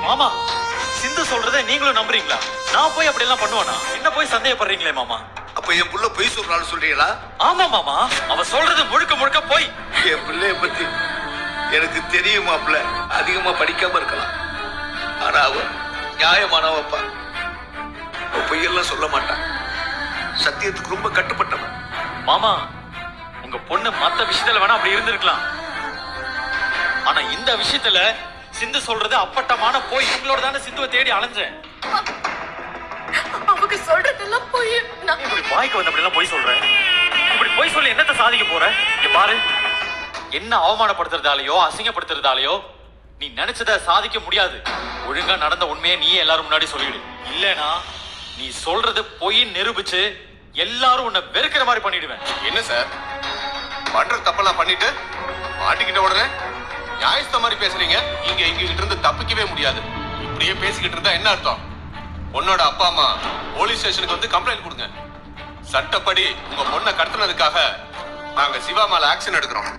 மாமா, சிந்து சொல்றதை நீங்களும் நம்புறீங்களா? நான் போய் அப்படி எல்லாம் பண்ணுவானா? என்ன போய் சந்தேகப்படுறீங்களே மாமா? அப்ப என் புள்ள பொய் சொல்றான்னு சொல்றீங்களா? ஆமா மாமா, அவ சொல்றது முழுக்க முழுக்க போய். என் பிள்ளைய பத்தி எனக்கு தெரியும் மாப்பிள்ள. அதிகமா படிக்காம இருக்கலாம், ஆனா அவ நியாயமானவப்பா. பொய்யெல்லாம் சொல்ல மாட்டான், சத்தியத்துக்கு ரொம்ப கட்டுப்பட்டவன். மாமா, உங்க பொண்ணு மத்த விஷயத்துல வேணா அப்படி இருந்திருக்கலாம், ஆனா இந்த விஷயத்துல சிந்து சொல்றது அப்பட்டமான போய். உங்களோட தானே சிந்துவை தேடி அலைஞ்சேன். அவங்க சொல்றதெல்லாம் போய் இப்படி வாய்க்கு வந்து அப்படி எல்லாம் போய் சொல்றேன். இப்படி போய் சொல்லி என்னத்தை சாதிக்க போற? இங்க பாரு, என்ன அவமானப்படுத்துறதாலேயோ அசிங்கப்படுத்துறதாலேயோ நீ நினைச்சத சாதிக்க முடியாது. ஒழுங்கா நடந்த உண்மையை நீயே எல்லாரும் முன்னாடி சொல்லிடு. இல்லனா நீ சொல்றது பொய் நிரூபிச்சு எல்லாரும் உன்னை வெறுக்கிற மாதிரி பண்ணிடுவேன். என்ன சார் பண்ற தப்பெல்லாம் பண்ணிட்டு மாட்டிக்கிட்ட உடனே நியாயஸ்த மாதிரி பேசுறீங்க? இங்க கிட்ட இருந்து தப்பிக்கவே முடியாது. இப்படியே பேசிக்கிட்டு இருந்தா என்ன அர்த்தம்? பொண்ணோட அப்பா அம்மா போலீஸ் ஸ்டேஷனுக்கு வந்து கம்ப்ளைண்ட் கொடுங்க. சட்டப்படி உங்க பொண்ணை கடத்தினதுக்காக நாங்க சிவா மேல ஆக்ஷன் எடுக்கிறோம்.